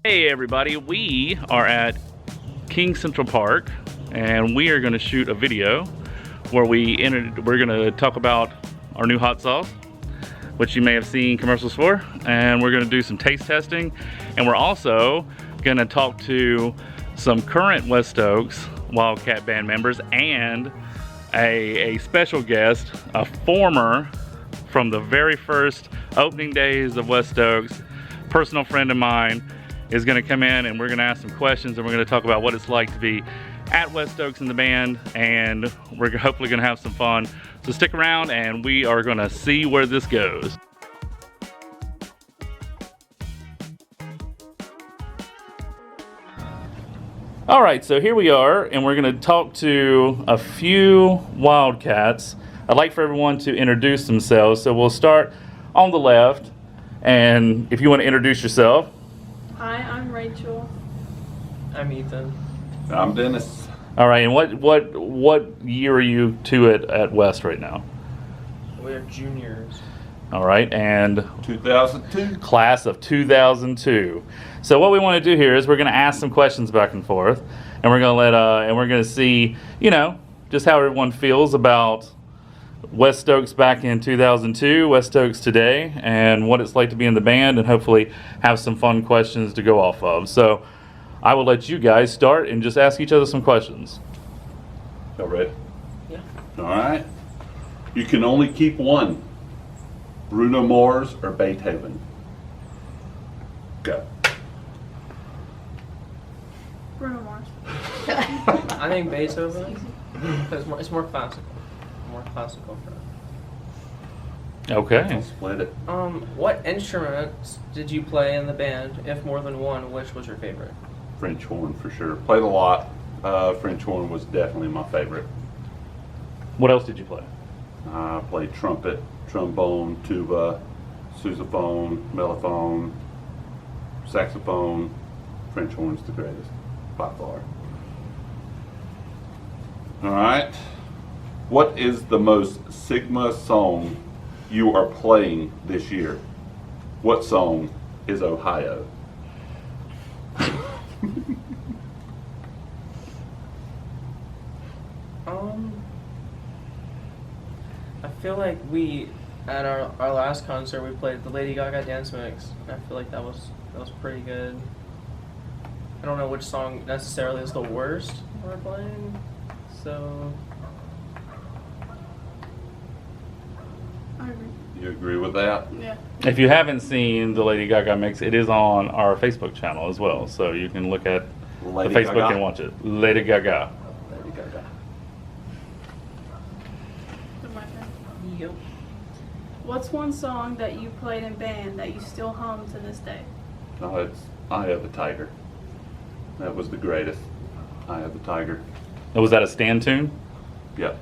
Hey everybody, we are at King Central Park and we are going to shoot a video where we're going to talk about our new hot sauce, which you may have seen commercials for, and we're going to do some taste testing, and we're also going to talk to some current West Oaks Wildcat band members and a special guest, a former from the very first opening days of West Oaks, personal friend of mine, is going to come in and we're going to ask some questions and we're going to talk about what it's like to be at West Oaks in the band, and we're hopefully going to have some fun. So stick around and we are going to see where this goes. All right, so here we are and we're going to talk to a few Wildcats. I'd like for everyone to introduce themselves. So we'll start on the left, and if you want to introduce yourself. Hi, I'm Rachel. I'm Ethan. I'm Dennis. All right, and what year are you two at West right now? We're juniors. All right, and 2002. class of 2002. So what we want to do here is we're going to ask some questions back and forth, and we're going to see, you know, just how everyone feels about West Oaks back in 2002, West Oaks today, and what it's like to be in the band, and hopefully have some fun questions to go off of. So I will let you guys start and just ask each other some questions. Y'all ready? Yeah. All right. You can only keep one. Bruno Mars or Beethoven? Go. Bruno Mars. I think Beethoven, because it's more classical. More classical for us. Okay. Split it. What instruments did you play in the band? If more than one, which was your favorite? French horn for sure. Played a lot. French horn was definitely my favorite. What else did you play? I played trumpet, trombone, tuba, sousaphone, mellophone, saxophone. French horn's the greatest, by far. All right. What is the most Sigma song you are playing this year? What song is Ohio? I feel like at our last concert we played the Lady Gaga dance mix. And I feel like that was pretty good. I don't know which song necessarily is the worst we're playing, so. I agree. You agree with that? Yeah. If you haven't seen the Lady Gaga mix, it is on our Facebook channel as well, so you can look at Lady the Facebook Gaga? and watch it. Lady Gaga. Lady Gaga. That's my turn. Yep. What's one song that you played in band that you still hum to this day? No, it's Eye of the Tiger. That was the greatest. Eye of the Tiger. Was that a stand tune? Yep.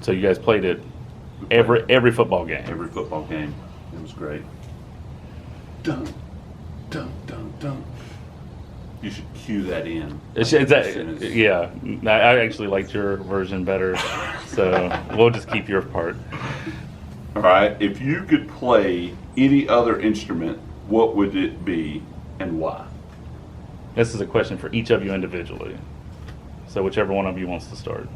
So you guys played it We played every football game. every football game. It was great. Dun, dun, dun, dun. You should cue that in. It's As that, soon as- yeah, I actually liked your version better, so we'll just keep your part. All right. If you could play any other instrument, what would it be and why? This is a question for each of you individually, so whichever one of you wants to start.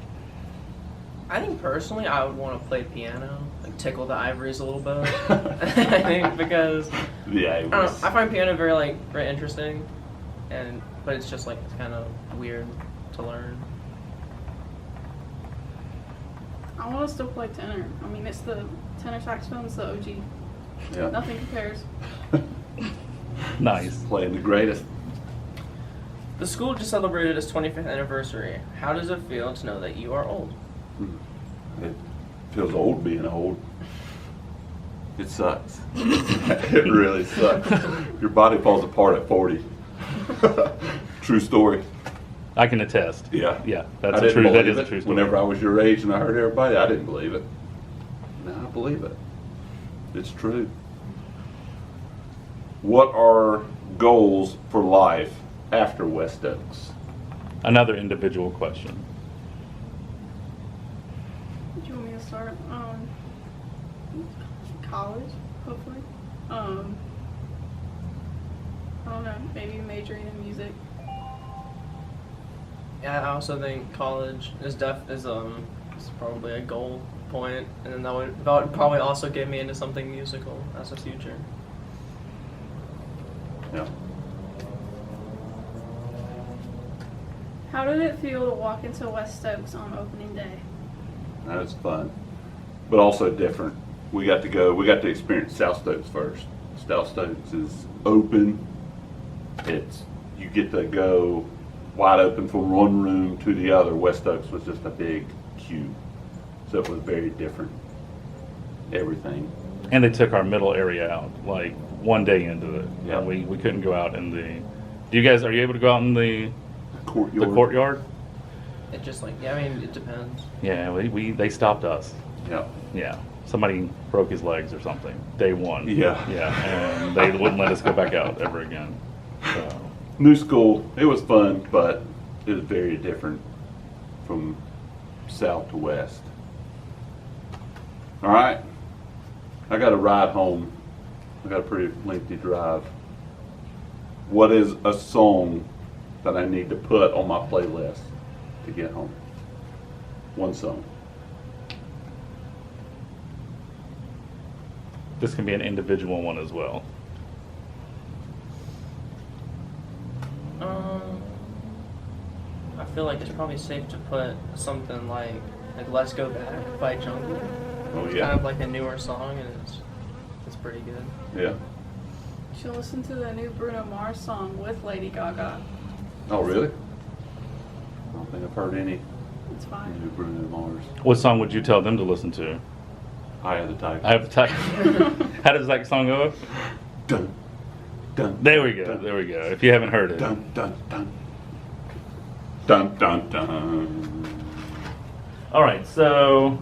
I think personally I would want to play piano, like tickle the ivories a little bit. I think because Yeah, I don't know, I find piano very interesting, but it's just like it's kind of weird to learn. I want to still play tenor. I mean, it's the tenor saxophone's the OG. Yeah. Nothing compares. Nice. Playing the greatest. The school just celebrated its 25th anniversary. How does it feel to know that you are old? It feels old being old. It sucks. It really sucks. Your body falls apart at 40. True story. I can attest. Yeah. Yeah, I that's a didn't true. That believe is a it. true story. Whenever I was your age and I heard everybody, I didn't believe it. Now I believe it. It's true. What are goals for life after West Oaks? Another individual question. Do you want me to start? College, hopefully. I don't know, maybe majoring in music. Yeah, I also think college is probably a goal point, and then that would probably also get me into something musical as a future. Yeah. How did it feel to walk into West Oaks on opening day? That was fun, but also different. We got to experience South Stokes first. South Stokes is open. You get to go wide open from one room to the other. West Oaks was just a big cube, so it was very different. Everything. And they took our middle area out, like one day into it. Yeah. We couldn't go out in the. Are you able to go out in the courtyard? It just it depends. Yeah, they stopped us. Yeah. Yeah. Somebody broke his legs or something. Day one. Yeah. Yeah. And they wouldn't let us go back out ever again. So. New school. It was fun, but it was very different from south to west. All right. I got a ride home. I got a pretty lengthy drive. What is a song that I need to put on my playlist to get home? One song. This can be an individual one as well. I feel like it's probably safe to put something like "Let's Go Back" by Jungle. Oh It's yeah. kind of like a newer song, and it's pretty good. Yeah. You should listen to the new Bruno Mars song with Lady Gaga. Oh really? I don't think I've heard any It's fine. new Bruno Mars. What song would you tell them to listen to? Eye of the Tiger. I have the type. How does that song go? Dun, dun. There we go. Dun, There we go. If you haven't heard it. dun, dun, dun. Dun, dun, dun. All right. So,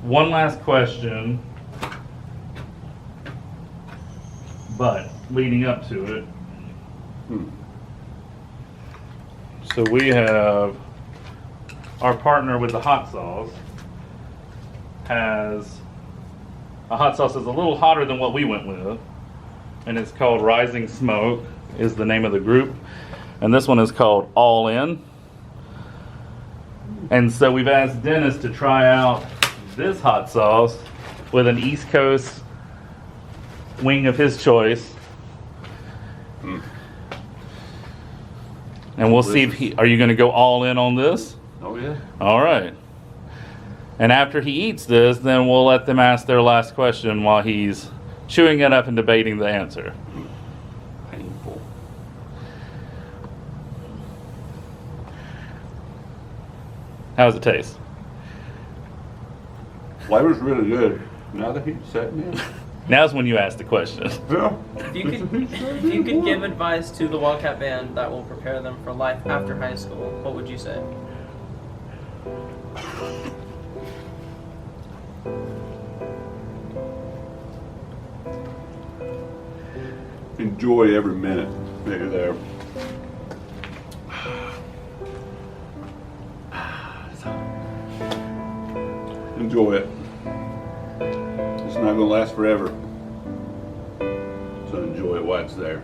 one last question, but leading up to it. So we have our partner with the hot sauce has a hot sauce that's a little hotter than what we went with, and it's called Rising Smoke is the name of the group, and this one is called All In. And so we've asked Dennis to try out this hot sauce with an East Coast wing of his choice. And we'll see if are you going to go all in on this? Oh yeah. All right. And after he eats this, then we'll let them ask their last question while he's chewing it up and debating the answer. Painful. How does it taste? Flavor's really good. Now that he's setting in. Now's when you ask the question. Yeah. If you could give advice to the Wildcat band that will prepare them for life after high school, what would you say? Enjoy every minute that you're there. Enjoy it. It's not going to last forever. So enjoy it while it's there.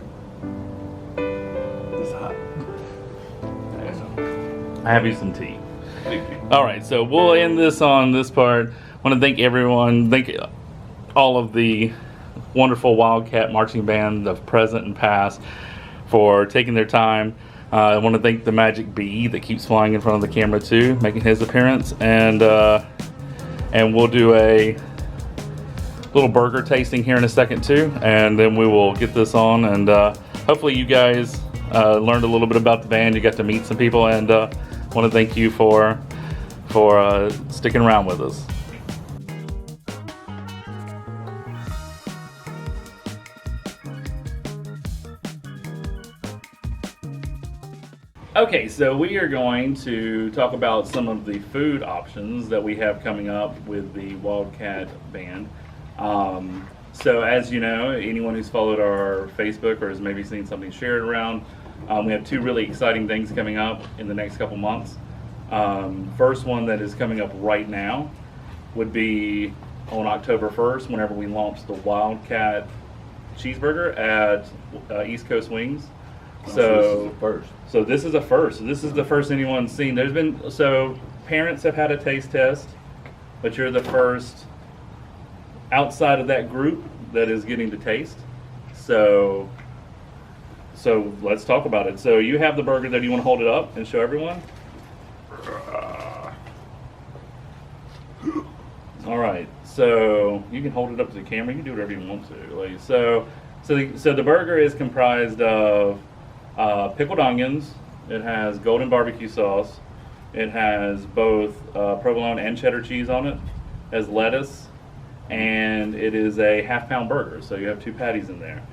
It's hot. I have you some tea. Thank you. All right, so we'll end this on this part. I want to thank everyone, thank all of the wonderful Wildcat marching band of present and past for taking their time. I want to thank the Magic Bee that keeps flying in front of the camera too, making his appearance, and we'll do a little burger tasting here in a second too, and then we will get this on, and hopefully you guys learned a little bit about the band. You got to meet some people, and want to thank you for sticking around with us. Okay, so we are going to talk about some of the food options that we have coming up with the Wildcat band. So as you know, anyone who's followed our Facebook or has maybe seen something shared around, we have two really exciting things coming up in the next couple months. First one that is coming up right now would be on October 1st, whenever we launch the Wildcat cheeseburger at East Coast Wings. This is So the first. this is a first. This is the first anyone's seen. There's been, so parents have had a taste test, but you're the first outside of that group that is getting to taste. So let's talk about it. So you have the burger there. Do you want to hold it up and show everyone? All right. So you can hold it up to the camera. You can do whatever you want to. Like, so the burger is comprised of pickled onions. It has golden barbecue sauce. It has both provolone and cheddar cheese on it. It has lettuce, and it is a half-pound burger. So you have 2 patties in there.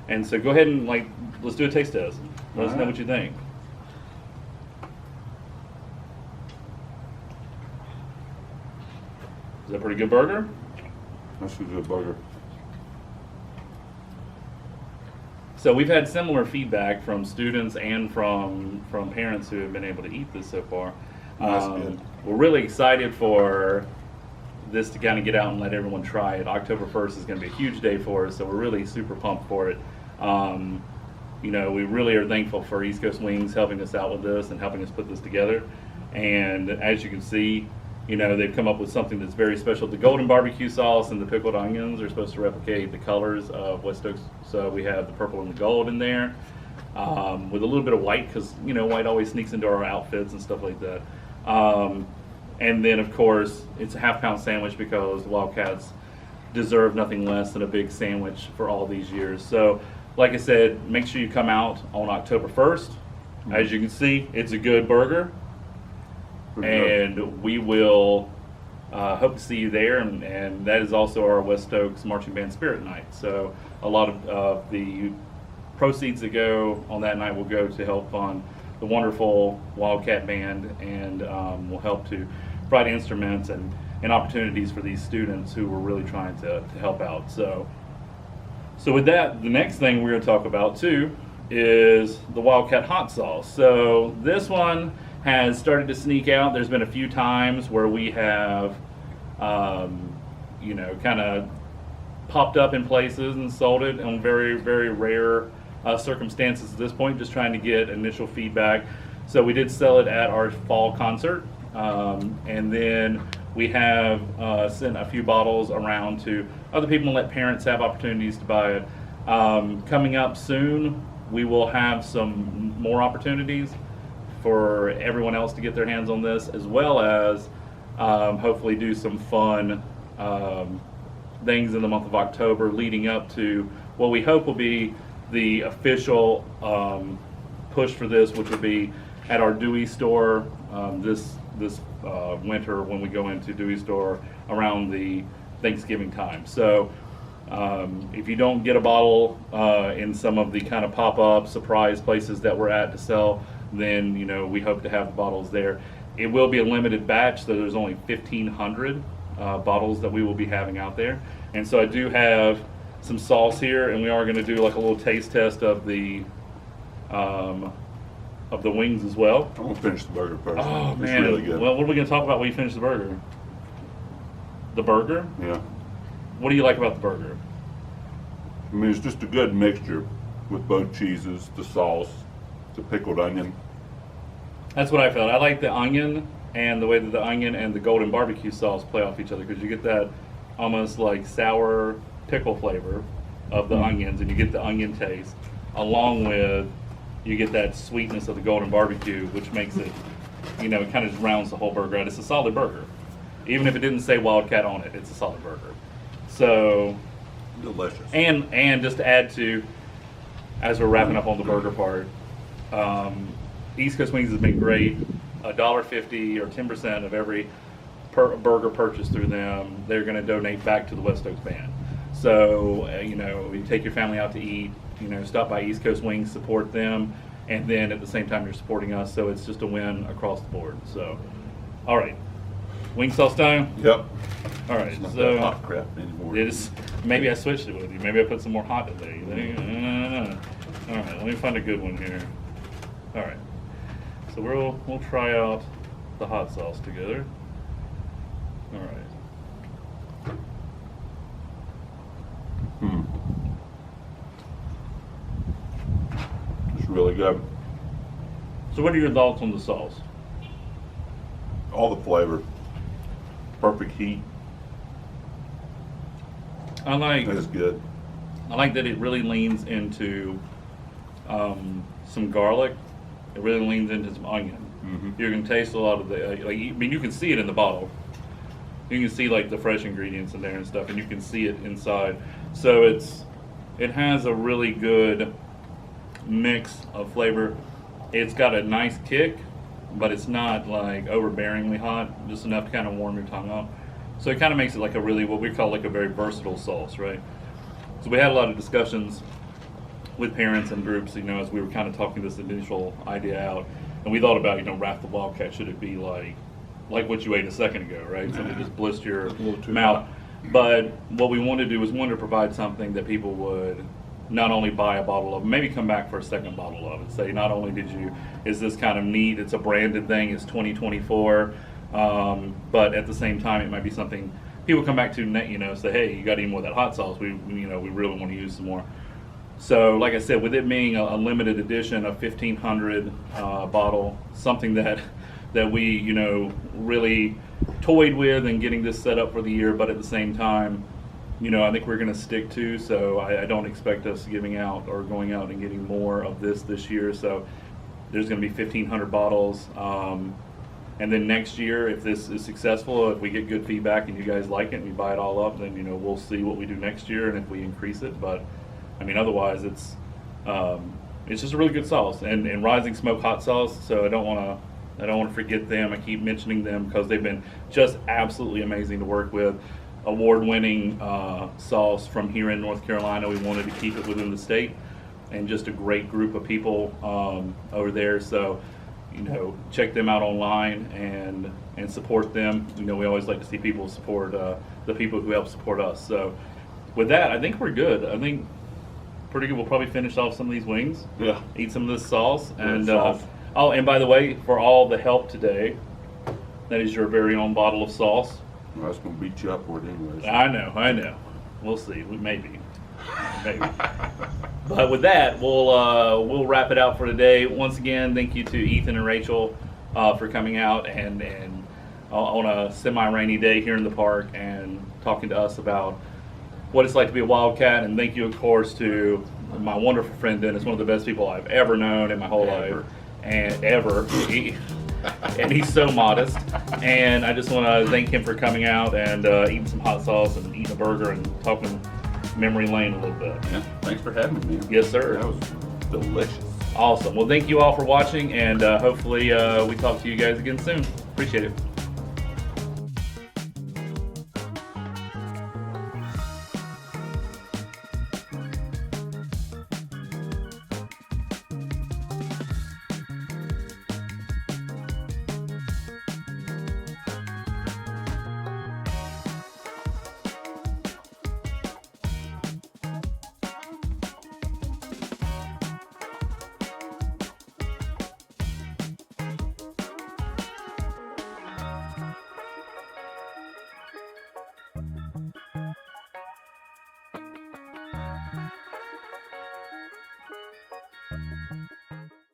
And so go ahead and let's do a taste test. Let us know what you think. Is that a pretty good burger? That's a good burger. So we've had similar feedback from students and from parents who have been able to eat this so far. That's good. We're really excited for this to kind of get out and let everyone try it. October 1st is going to be a huge day for us, so we're really super pumped for it. You know, we really are thankful for East Coast Wings helping us out with this and helping us put this together. And as you can see, you know, they've come up with something that's very special. The golden barbecue sauce and the pickled onions are supposed to replicate the colors of West Oaks. So we have the purple and the gold in there, with a little bit of white, because, you know, white always sneaks into our outfits and stuff like that. And then, of course, it's a half-pound sandwich because Wildcats deserve nothing less than a big sandwich for all these years. So, like I said, make sure you come out on October 1st. As you can see, it's a good burger. And we will hope to see you there, and that is also our West Oaks Marching Band Spirit Night. So a lot of the proceeds that go on that night will go to help fund the wonderful Wildcat Band, and will help to provide instruments and opportunities for these students who we're really trying to help out. So with that, the next thing we're going to talk about too is the Wildcat hot sauce. So this one has started to sneak out. There's been a few times where we have, you know, kind of popped up in places and sold it on very, very rare circumstances at this point, just trying to get initial feedback. So we did sell it at our fall concert, and then we have sent a few bottles around to other people and let parents have opportunities to buy it. Coming up soon, we will have some more opportunities for everyone else to get their hands on this, as well as hopefully do some fun things in the month of October leading up to what we hope will be the official push for this, which will be at our Dewey store this winter when we go into Dewey store around the Thanksgiving time. So if you don't get a bottle in some of the kind of pop-up surprise places that we're at to sell, then, you know, we hope to have the bottles there. It will be a limited batch, so there's only 1,500 bottles that we will be having out there. And so I do have some sauce here, and we are going to do like a little taste test of the wings as well. I'm gonna finish the burger first. Oh It's man! really good. Well, what are we going to talk about when you finish the burger? The burger? Yeah. What do you like about the burger? I mean, it's just a good mixture with both cheeses, the sauce, the pickled onion. That's what I felt. I like the onion and the way that the onion and the golden barbecue sauce play off each other, because you get that almost like sour pickle flavor of the onions, and you get the onion taste, along with you get that sweetness of the golden barbecue, which makes it, you know, it kind of just rounds the whole burger out. It's a solid burger. Even if it didn't say Wildcat on it, it's a solid burger. So, Delicious. and just to add to, as we're wrapping up on the burger part, East Coast Wings has been great. $1.50 or 10% of every burger purchased through them, they're going to donate back to the West Oaks Band. So, you know, you take your family out to eat, you know, stop by East Coast Wings, support them, and then at the same time you're supporting us. So it's just a win across the board. So, all right, wing sauce time. Yep. All right, It's not so that hot crap anymore. it is. Maybe I switched it with you. Maybe I put some more hot in there. You think? No. All right, let me find a good one here. All right, so we'll try out the hot sauce together. All right. good. So what are your thoughts on the sauce? All the flavor. Perfect heat. I like It's good. that it really leans into some garlic. It really leans into some onion. Mm-hmm. You can taste a lot of the, you can see it in the bottle. You can see like the fresh ingredients in there and stuff, and you can see it inside. So it has a really good mix of flavor. It's got a nice kick, but it's not like overbearingly hot, just enough to kind of warm your tongue up. So it kind of makes it like a really, what we call like a very versatile sauce, right? So we had a lot of discussions with parents and groups, as we were kind of talking this initial idea out, and we thought about, Wrath the Wildcat, should it be like what you ate a second ago, right? Something just blister your mouth. But what we wanted to do was to provide something that people would not only buy a bottle of, maybe come back for a second bottle of it. Say, not only is this kind of neat, it's a branded thing, it's 2024, but at the same time, it might be something people come back to, say, hey, you got any more of that hot sauce? We really want to use some more. So, like I said, with it being a limited edition, a 1,500 bottle, something that we, really toyed with and getting this set up for the year, but at the same time, I think we're going to stick to. So I don't expect us giving out or going out and getting more of this year. So there's going to be 1,500 bottles. And then next year, if this is successful, if we get good feedback and you guys like it and we buy it all up, then, we'll see what we do next year and if we increase it. But otherwise it's just a really good sauce, and Rising Smoke hot sauce. So I don't want to forget them. I keep mentioning them because they've been just absolutely amazing to work with. Award-winning sauce from here in North Carolina. We wanted to keep it within the state, and just a great group of people over there. So, check them out online and support them. We always like to see people support the people who help support us. So, with that, I think we're good. I think pretty good. We'll probably finish off some of these wings. Yeah. Eat some of this sauce. And sauce. oh, and by the way, for all the help today, that is your very own bottle of sauce. Well, that's going to beat you up for it anyways. I know. We'll see. Maybe. But with that, we'll wrap it out for today. Once again, thank you to Ethan and Rachel for coming out and on a semi-rainy day here in the park and talking to us about what it's like to be a Wildcat. And thank you, of course, to my wonderful friend Dennis, one of the best people I've ever known in my whole life, and ever. And he's so modest. And I just want to thank him for coming out and eating some hot sauce and eating a burger and talking memory lane a little bit. Yeah, thanks for having me. Yes, sir. That was delicious. Awesome. Well, thank you all for watching, and hopefully we talk to you guys again soon. Appreciate it.